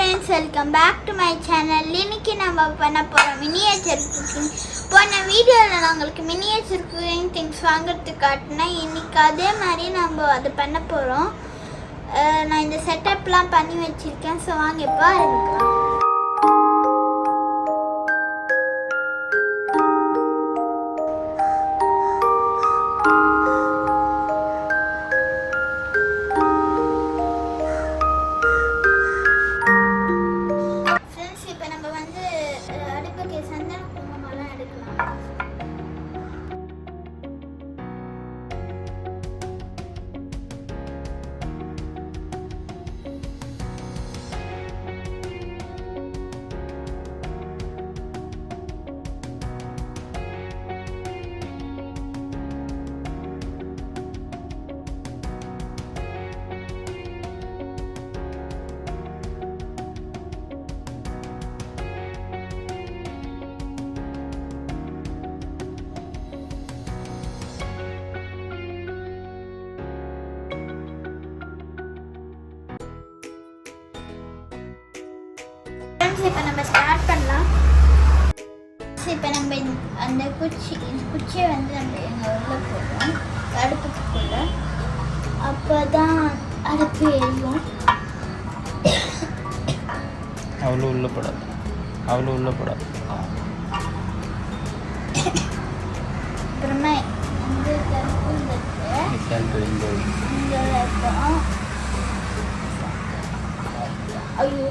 friends, welcome back to my channel. இன்னைக்கு நம்ம பண்ண போற மினியேச்சர் குக்கிங். போன வீடியோல நான் உங்களுக்கு மினியேச்சர் குக்கிங் திங்ஸ் வாங்குறது காட்டினேன். இன்னைக்கு அதே மாதிரி நம்ம அது பண்ண போறோம். நான் இந்த செட்டப்லாம் பண்ணி வச்சிருக்கேன். ஸோ வாங்க இப்போ ஆரம்பிக்கலாம். இப்போ நம்ம ஸ்டார்ட் பண்ணலாம். இப்போ நம்ம அந்த குச்சியை வந்து நம்ம எங்கள் உள்ள போடுவோம் அடுப்புக்குள்ள. அப்போ தான் அடுப்பு எரியும். அவ்வளோ உள்ள போடாது. அப்புறமா இந்த வைப்போம். ஐயோ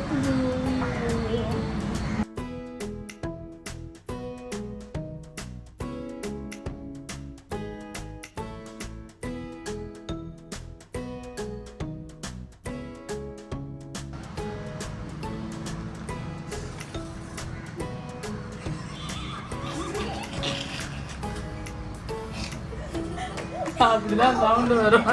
அப்படிதான் சவுண்ட் வரும்.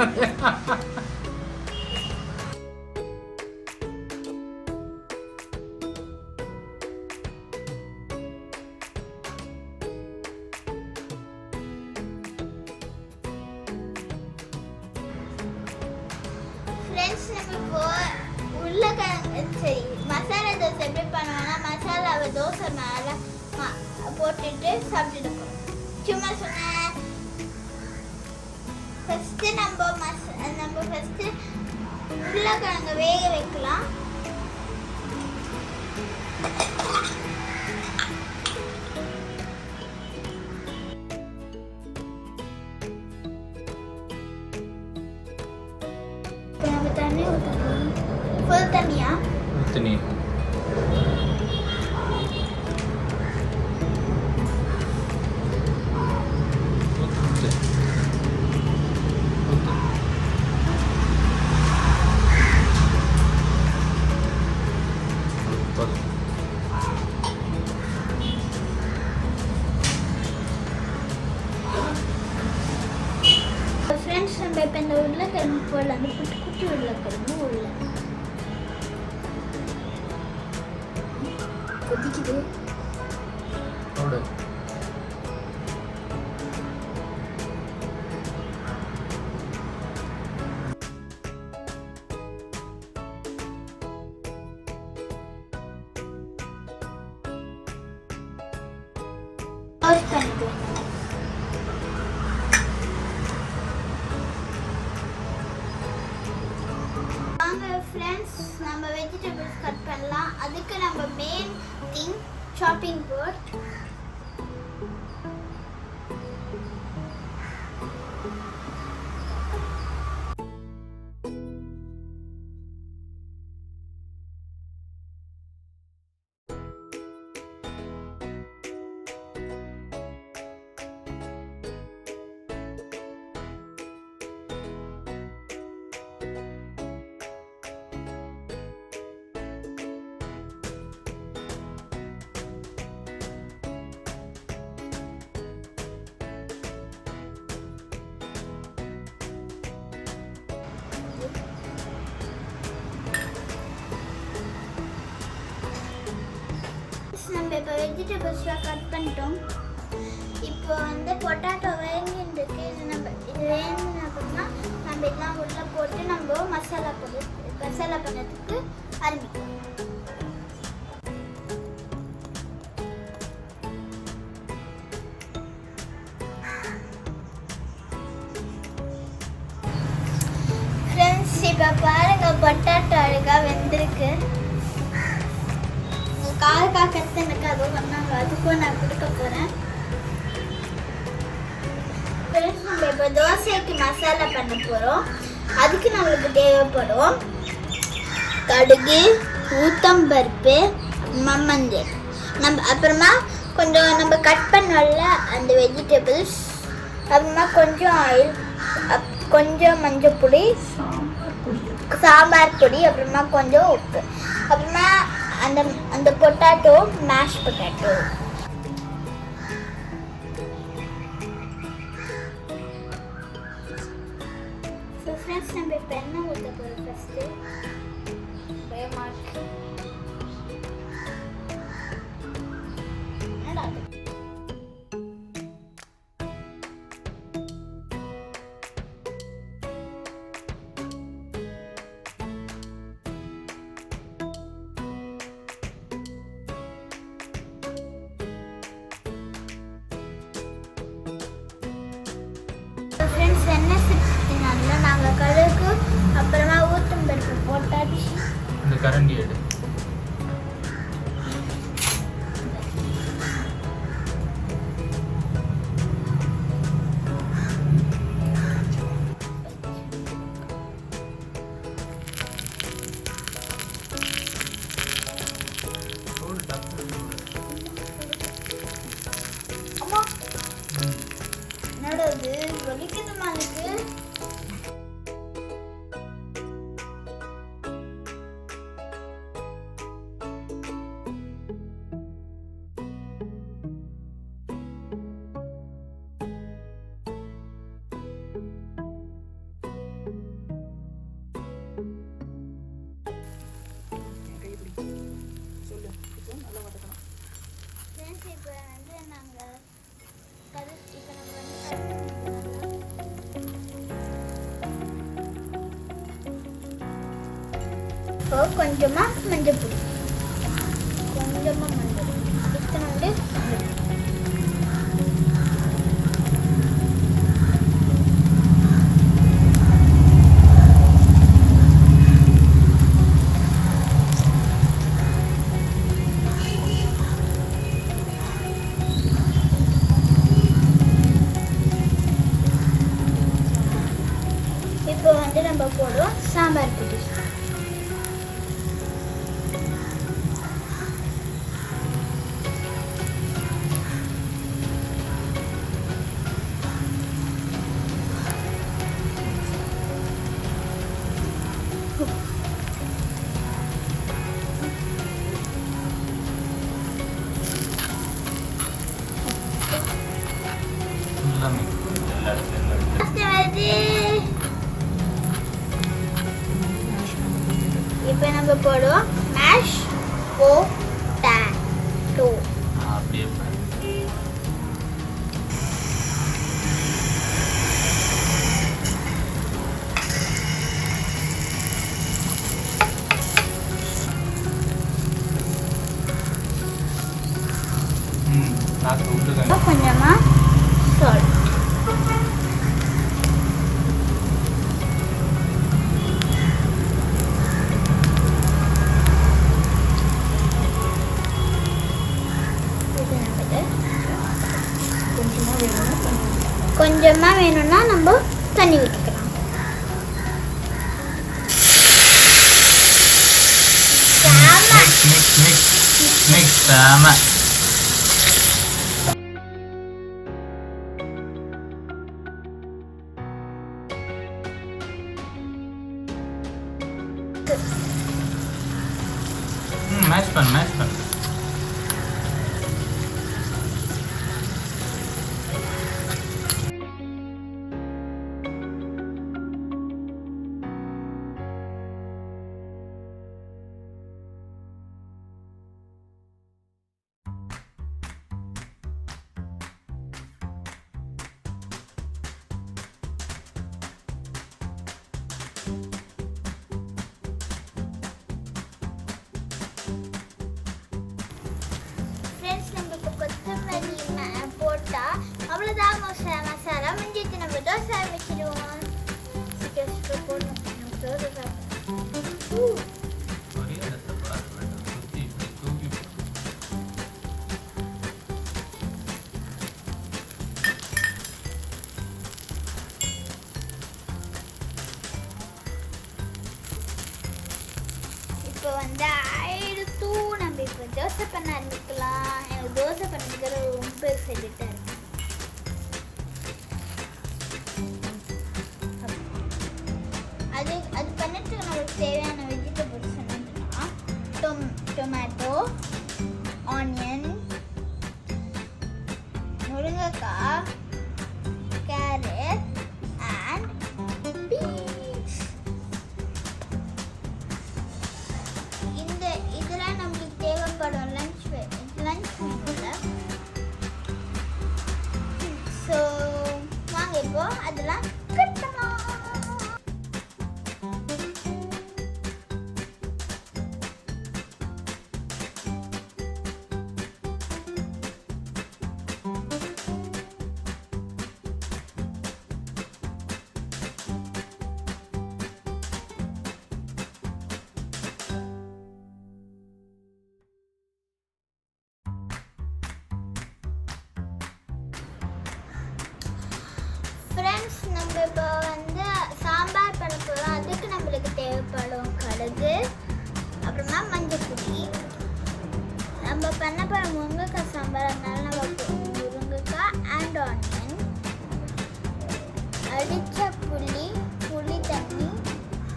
ஃப்ரெண்ட்ஸ், நம்ம இப்போ உருளைக்கிழங்கு மசாலா தோசை எப்படி பண்ணுவோம்னா, மசாலாவை தோசை மேலே போட்டுட்டு சாப்பிட்டுட்டு போகிறோம். சும்மா சொன்னேன். ஃபஸ்ட்டு நம்ம ஃபஸ்ட்டு உருளைக்கிழங்கு வேக வைக்கலாம். இப்போ நம்ம தண்ணி ஊற்றணும். ஃபுல் தண்ணியா ஊற்றினி ஃப்ரெண்ட்ஸ், நம்ம இப்போ இந்த உருளைக்கிழங்கு போடலாம். அந்த குட்டி குட்டி உருளைக்கிழங்கு உள்ள கொதிக்குது. ஆஃப் பண்ணிக்கலாம். ஃப்ரெண்ட்ஸ், நம்ம வெஜிடபிள்ஸ் கட் பண்ணலாம். அதுக்கு நம்ம மெயின் திங் சாப்பிங் போர்ட். நம்ம இப்போ வெஜிடபிள்ஸ்லாம் கட் பண்ணிட்டோம். இப்போ வந்து பொட்டாட்டோ வேங்கிருக்கு. இது வேணும்னு அப்படின்னா நம்ம இதெல்லாம் உள்ளே போட்டு நம்ம மசாலா பண்ணுறதுக்கு ஆரம்பிக்கலாம். இப்போ பாருங்க பொட்டாட்டோ அழகா வெந்திருக்கு. காக்கா கத்து எனக்கு அதுவும் பண்ணாங்க, அதுக்கும் நான் கொடுக்க போகிறேன். நம்ம இப்போ தோசைக்கு மசாலா பண்ண போகிறோம். அதுக்கு நம்மளுக்கு தேவைப்படும் கடுகு, ஊத்தம்பருப்பு, மஞ்சள், அப்புறமா கொஞ்சம் நம்ம கட் பண்ணல அந்த வெஜிடபிள்ஸ், அப்புறமா கொஞ்சம் ஆயில், கொஞ்சம் மஞ்சள் பொடி, சாம்பார் பொடி, அப்புறமா கொஞ்சம் உப்பு, அப்புறமா அந்த potato, mash potato. So friends, நம்ம இப்போ எண்ணெய் ஊற்ற போகிறோம். ஃபஸ்ட்டு ஃப்ரெண்ட்ஸ், எண்ணெய் சிட்டினால நாங்கள் கடுகு அப்புறமா ஊற்றும் பருப்பு போட்டாச்சு. இந்த கரண்டி எடு. என்னடா இது வலிக்குதுமா எனக்கு? இப்போ வந்து நாங்கள் இப்போ நம்ம வந்து கொஞ்சமா மஞ்சள் பொடி, கொஞ்சமா மஞ்சள் இத்தனை வந்து இப்போ வந்து நம்ம போடுவோம் சாம்பார் பொடி. இப்போ நம்ம போடுவோம் மேஷ் பொட்டாட்டோ. அப்படியே கொஞ்சமா சால்ட். கொஞ்சமா வேணும்னா நம்ம தண்ணி ஊற்றிக்கலாம். மேட்ச் பண்ணு. அவ்வளோதான் மசாலா முடிஞ்சிட்டு நம்ம தோசை ஆரம்பிச்சிடுவோம். இப்போ வந்து ஆயிடுத்து. நம்ம இப்போ தோசை பண்ண ஆரம்பிக்கலாம். எனக்கு தோசை பண்ணுறது ரொம்ப எக்ஸைட்டடாக இருக்கு. அது பண்ணதுக்கு நமக்கு தேவையான வெஜிடபிள்ஸ் என்னதுன்னா டொமேட்டோ, ஆனியன், முருங்கைக்காய், கேரட் அண்ட் பீன்ஸ். இதெல்லாம் நம்மளுக்கு தேவைப்படும் லஞ்ச் மெனுவில். ஸோ வாங்க இப்போ அதெல்லாம் கட் பண்ணலாம். ஃப்ரெண்ட்ஸ், நம்ம இப்போ வந்து சாம்பார் பண்ண போகிறோம். அதுக்கு நம்மளுக்கு தேவைப்படும் கடுகு, அப்புறமா மஞ்சள் பொடி. நம்ம பண்ண போகிற முருங்கைக்காய் சாம்பார், அதனால நம்ம முருங்கைக்காய் அண்ட் ஆனியன், அடித்த புளி தண்ணி,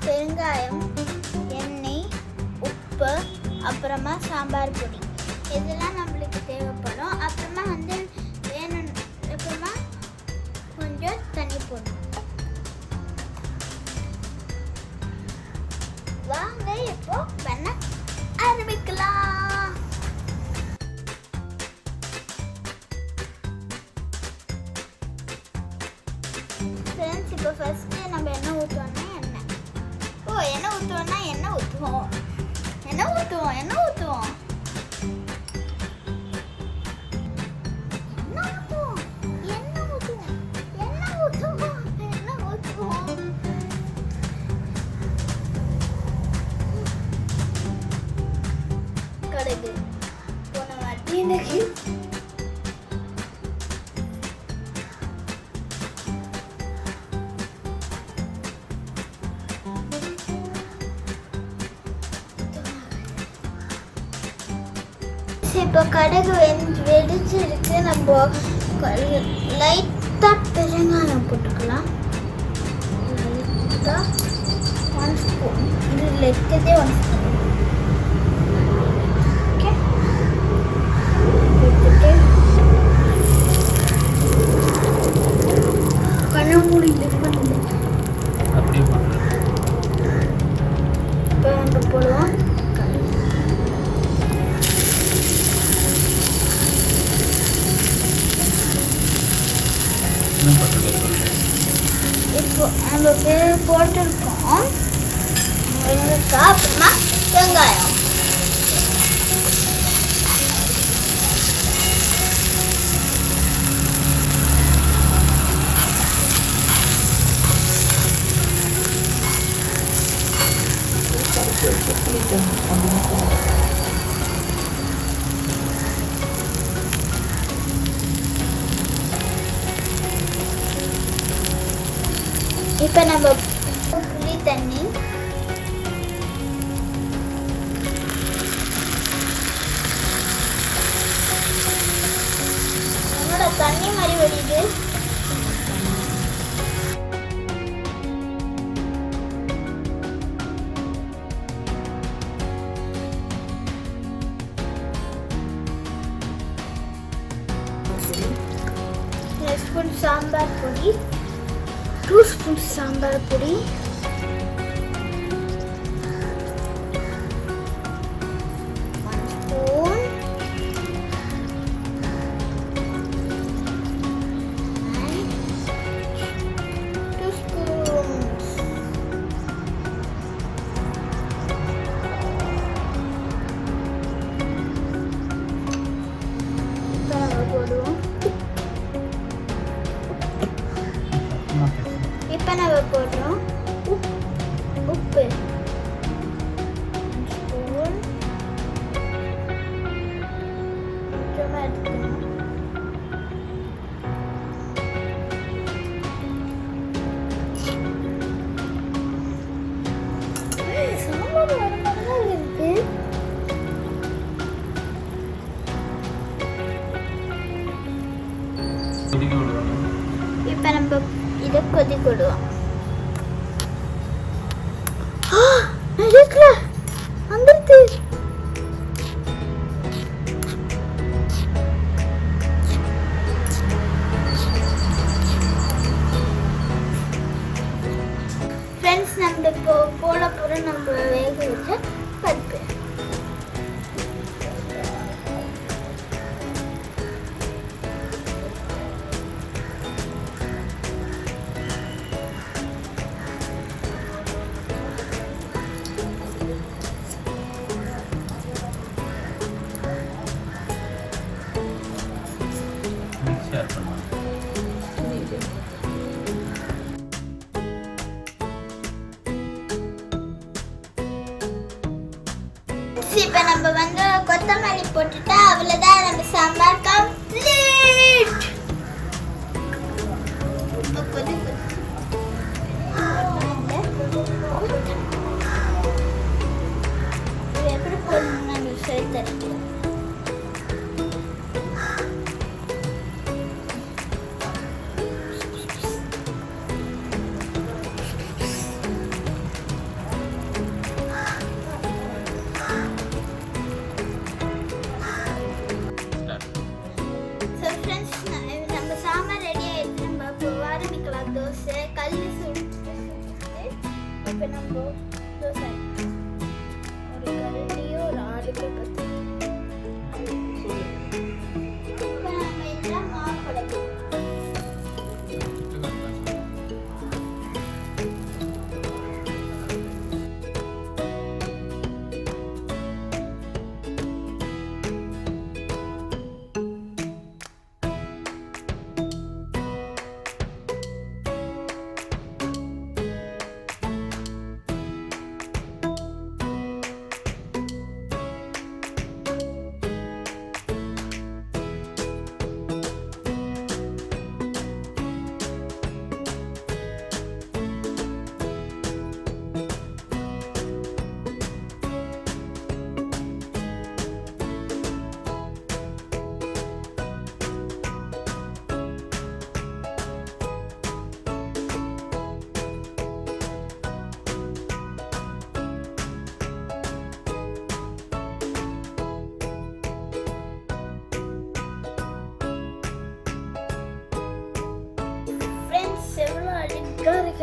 பெருங்காயம், எண்ணெய், உப்பு, அப்புறமா சாம்பார் பொடி. இதெல்லாம் நம்மளுக்கு தேவைப்படும். அப்புறமா வந்து அப்புறமா கொஞ்சம் தண்ணி போடணும். வாங்க இப்போ பண்ண ஆரம்பிக்கலாம். ஃப்ரெண்ட்ஸ், இப்போ ஃபர்ஸ்ட் நம்ம எண்ணெய் ஊற்றுவோம். கடுகு போன வாட்டி எனக்கு இப்போ கடுகு வெடிச்சிருக்கு. நம்ம லைட்டாக பெருங்காயம் போட்டுக்கலாம். லைட்டாக 1 ஸ்பூன். இது லெட்டதே 1 ஸ்பூன். ஓகே, எடுத்துட்டு கண்ணை மூடி இது பண்ணுது. அப்படியே பண்ணுறேன். இப்போ நம்ம போடுவோம். இப்போ நம்ம போட்டிருக்கோம் முருங்கைக்காய், அப்புறமா வெங்காயம். இப்போ நம்ம புளி தண்ணி, என்னோட தண்ணி மாதிரி வடியுது. ஸ்பூன் சாம்பார் பொடி, 2 ஸ்பூன் சாம்பார் பொடி, 1 ஸ்பூன், and 2 ஸ்பூன்ஸ். இப்போ நம்ம போடுவோம். இப்போ நம்ம போடுறோம் வந்து கொதிக்க விடுவோம். இருக்குல வந்துருச்சு. ஃப்ரெண்ட்ஸ், நம்ம இப்போ போட போகிற நம்ம வேக வச்ச பருப்பு. ஷேர் பண்ணுவாங்க. இப்போ நம்ம வந்து கொத்தமல்லி போட்டுட்டா அவ்வளோதான், நம்ம சாம்பார் கம்ப்ளீட். எப்படி போடணும்னு நம்ம சொல்லி தரேன். நம்ம சாம்பார் ரெடி ஆயிடுச்சு. நம்ம இப்போ ஆரம்பிக்கலாம். தோசை கல் சுட்டு இப்போ நம்ம தோசை ஒரு கரண்டியோ ஒரு ஆளுக்கு பத்து. இப்போ நம்ம எல்லாம் மாவு கலக்கணும்.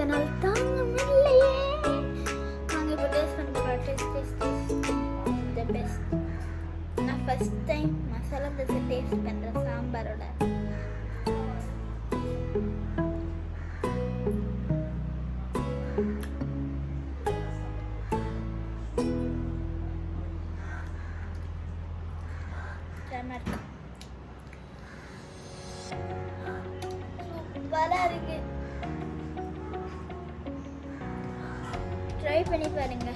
என்னால் தாங்க முடியலையே. நாங்கள் இப்போ டேஸ்ட் பண்ண போகிறோம். Taste the best. நான் first time masala dosa taste பண்ணுறேன் சாம்பாரோட. சூப்பராக இருக்கு. ட்ரை பண்ணி பாருங்க.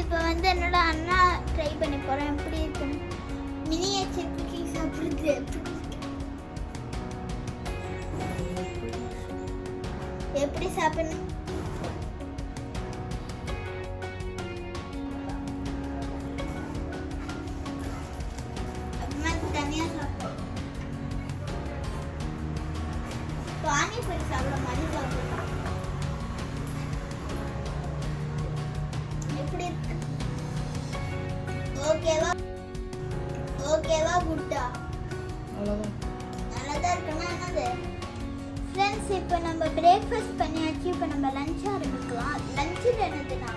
இப்போ வந்து என்னோட அண்ணா ட்ரை பண்ணி போகிறேன் எப்படி இருக்குன்னு. மினியேச்சர் குக்கிங் சாப்பிடுறது எப்படி சாப்பிடணும். அப்புறமா தனியாக சாப்பிடும். பானிபூரி சாப்பிட மாதிரி சாப்பிடணும். எப்படி இருக்கு? ஓகேவா? ஓகேவா குட்டா? நல்லா தான் இருக்குன்னா என்னது? ஃப்ரெண்ட்ஸ், இப்போ நம்ம பிரேக்ஃபாஸ்ட் பண்ணியாச்சு. இப்போ நம்ம லஞ்ச் ஆரம்பிக்கலாம். லஞ்சில் என்னதுன்னா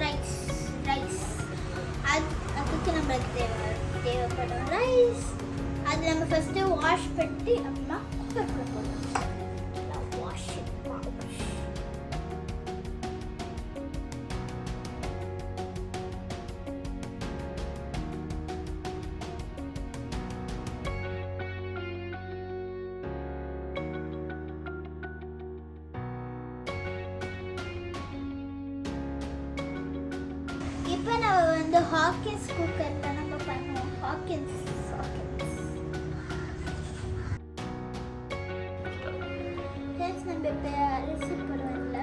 ரைஸ். அதுக்கு நம்மளுக்கு தேவைப்படும் ரைஸ். அது நம்ம ஃபஸ்ட்டு வாஷ் பண்ணிட்டு அப்புறமா குக்கரில் போடலாம். வாஷ் அந்த ஹாக்கின்ஸ் குக்கரில் நம்ம பண்ணுவோம். ஹாக்கின்ஸ் ஃப்ரெண்ட்ஸ், நம்ம இப்போ அரிசி போடுவோம்ல.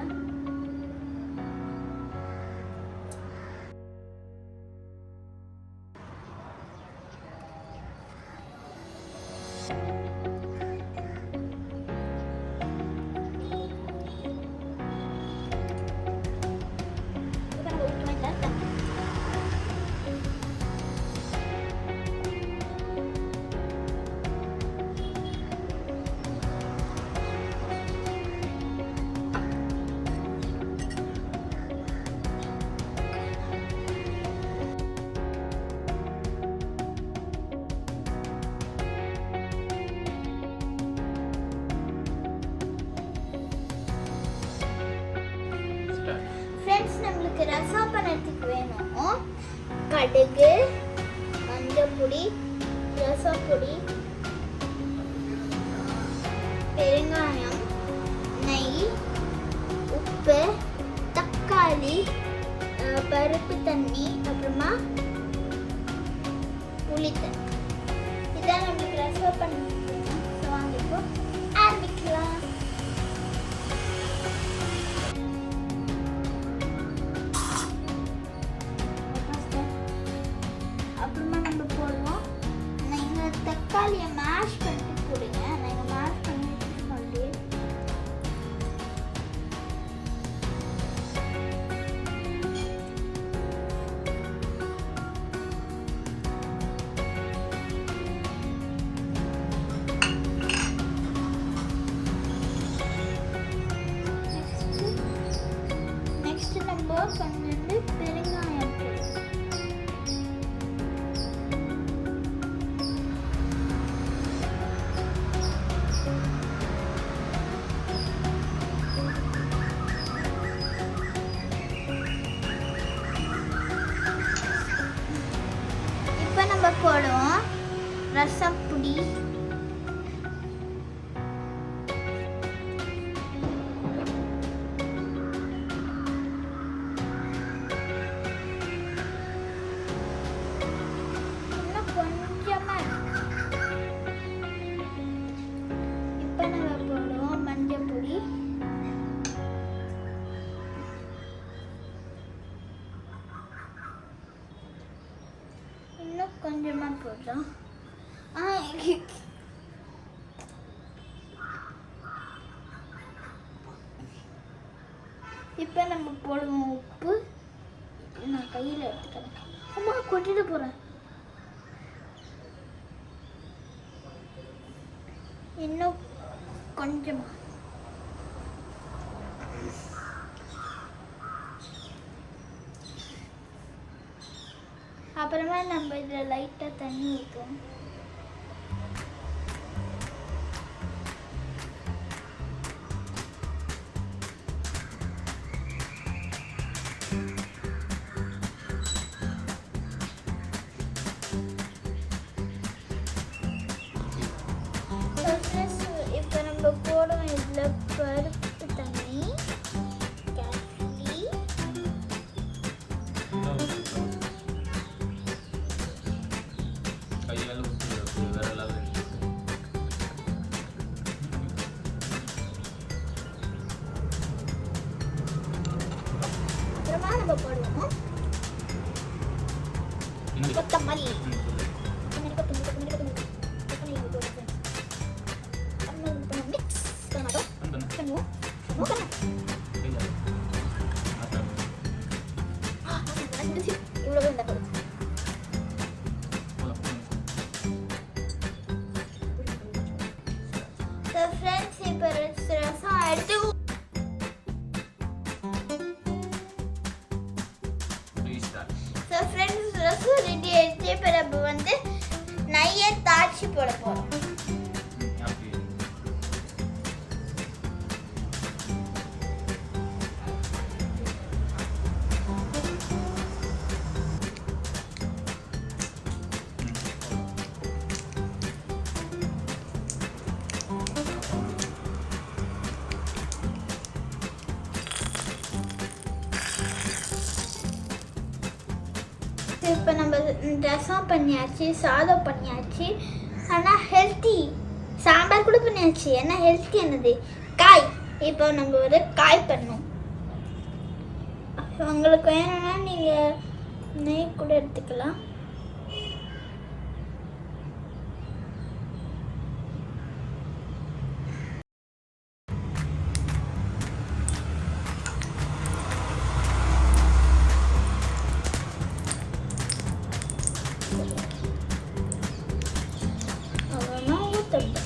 ஃப்ரெண்ட்ஸ், நம்மளுக்கு ரசம் பண்ணுறதுக்கு வேணும் கடுகு, மஞ்சள் பொடி, ரசம் பொடி, பெருங்காயம், நெய், உப்பு, தக்காளி, பருப்பு தண்ணி, அப்புறமா புளி தண்ணி. இதான் நம்மளுக்கு ரசம் பண்ணுறதுக்கு வேணும். ஸோ வாங்க இப்போ ஆரம்பிக்கலாம். அப்புறமா நம்ம போடுவோம். நீங்கள் தக்காளியை மேஷ் பண்ணிட்டு போடுங்க. நாங்கள் மேஷ் பண்ணிட்டு சொல்லி நெக்ஸ்ட் நம்ம கொஞ்சோண்டு பெருங்காயம் போடுவோம். இப்போ நம்ம போடுவோம் ரசம் பொடி, இன்னும் கொஞ்சமா. இப்போ நம்ம போடுவோம் மஞ்சள் பொடி, இன்னும் கொஞ்சமா போடுறோம். இப்போ நம்ம போடுவோம் உப்பு. நான் கையில் எடுத்துக்கிறேன். அம்மா கொட்டிட்டு போகிறேன். இன்னும் கொஞ்சமா. அப்புறமா நம்ம இதில் லைட்டாக தண்ணி ஊற்றுவோம். இப்போ நம்ம போடுவோம் இதில் பருப்பு தண்ணி, காஃபி, கையால் ஊற்றி விரலால் அப்புறமா நம்ம போடுவோம் கொத்தமல்லி. இவ்வளவு இந்த போதும். So friends, இப்போ ரசம் எடுத்து So friends, ரசம் ரெடி ஆயிடுச்சு. இப்போ நம்ம வந்து நெய்யை தாளிச்சு போட போறோம். இப்போ நம்ம ரசம் பண்ணியாச்சு, சாதம் பண்ணியாச்சு. ஆனால் ஹெல்த்தி சாம்பார் கூட பண்ணியாச்சு. ஏன்னா ஹெல்த்தி என்னது காய். இப்போ நம்ம ஒரு காய் பண்ணோம். உங்களுக்கு வேணும்னா நீங்கள் நெய் கூட எடுத்துக்கலாம். அவ்வளோதான் ஊற்றணும்.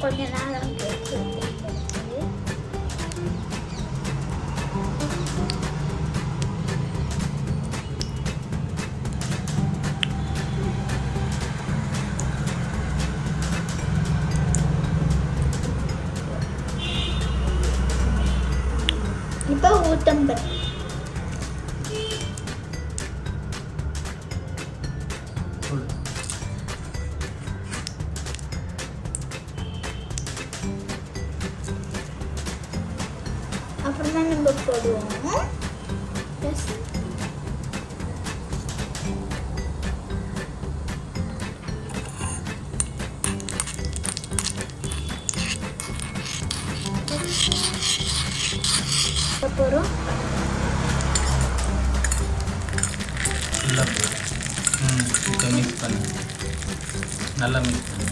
கொஞ்ச நேரம் கழிச்சு ஊத்திக்கிறது. இப்போ ஊத்தம்பரு அப்புறமா நம்ம போடுவோம் ரசம். அப்புறம் ஃபுல்லாக போடு. இப்போ மிக்ஸ் பண்ணு, நல்லா மிக்ஸ் பண்ணு.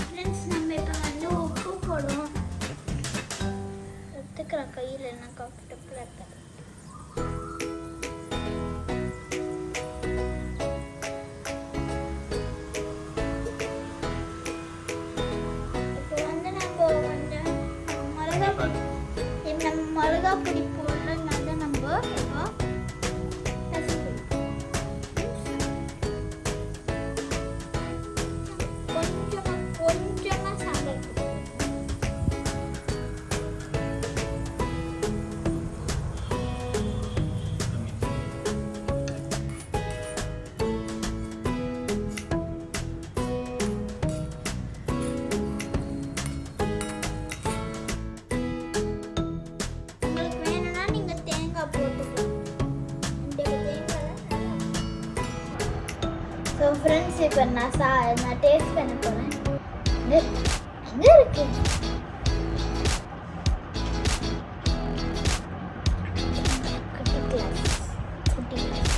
ஃப்ரெண்ட்ஸ், நம்ம இப்போ வந்து உப்பு போடுவோம். எடுத்துக்கிறேன் கையில், என்ன கம்ஃபர்டபுளாக இருக்காது. இப்போ வந்து நம்ம வந்து மிளகா பொடி போடுறதுனால நம்ம இப்போ ரசம் பொடி. கொஞ்சமாக சாம்பார் பொடி. உங்களுக்கு வேணும்னா நீங்க தேங்காய் போட்டுக்கலாம். இந்த தேங்காய் ஸோ ஃப்ரெண்ட்ஸ், இப்போ நான் டேஸ்ட் பண்ண போகிறேன். எங்கே இருக்கு? குட்டி கிளாஸ், குட்டி கிளாஸ்.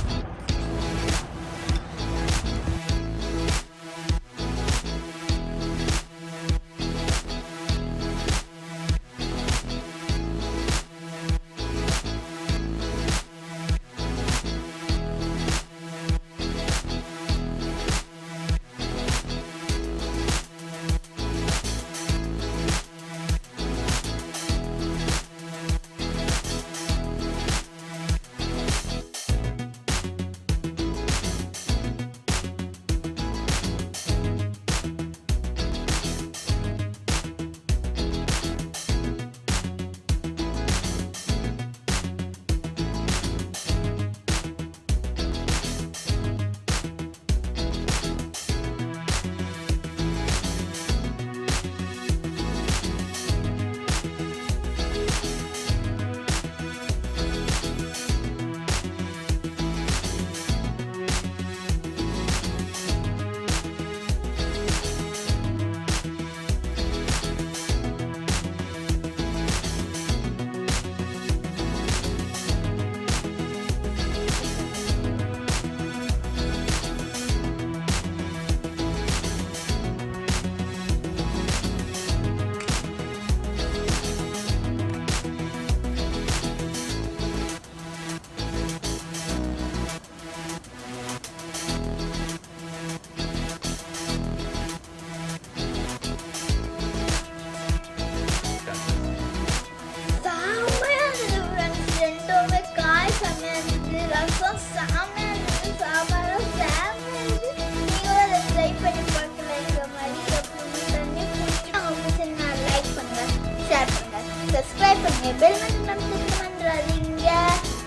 சப்ஸ்கிரைப் பண்ணுங்க, பெல் பட்டன் கிளிக் பண்றாதீங்க,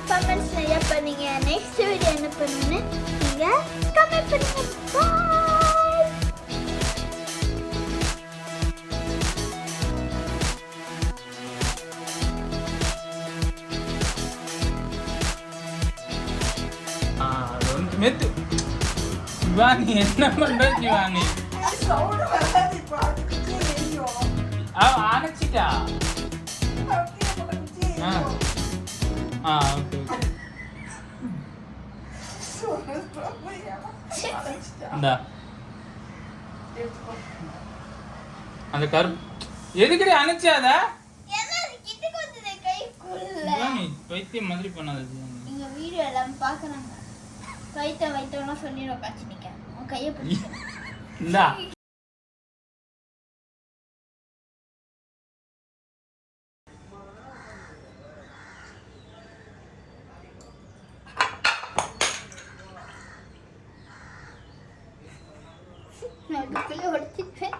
கமெண்ட்ஸ் நிறைய பண்ணுங்க. நெக்ஸ்ட் வீடியோ என்ன பண்ணுன்னு நீங்க கமெண்ட் பண்ணுங்க. மெத்து சிவானி என்ன பண்ற சிவானி? அவ ஆனச்சிட்டா. அந்த கருப்பு எதுக்கடி அணைச்சாத? வைத்தியம் மாதிரி பண்ணாத. நீங்க வீடியோ எல்லாம் பாக்குறாங்க, வைத்தவெல்லாம் சொல்லிடும் காட்சி நிக்க உன் கையை பிடிச்ச இந்தா. உடச்சிப்பேன்.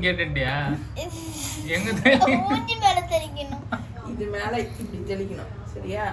கேட்டியா? எங்க மூஞ்சி மேல தெளிக்கணும், இது மேல இப்படி தெளிக்கணும். சரியா?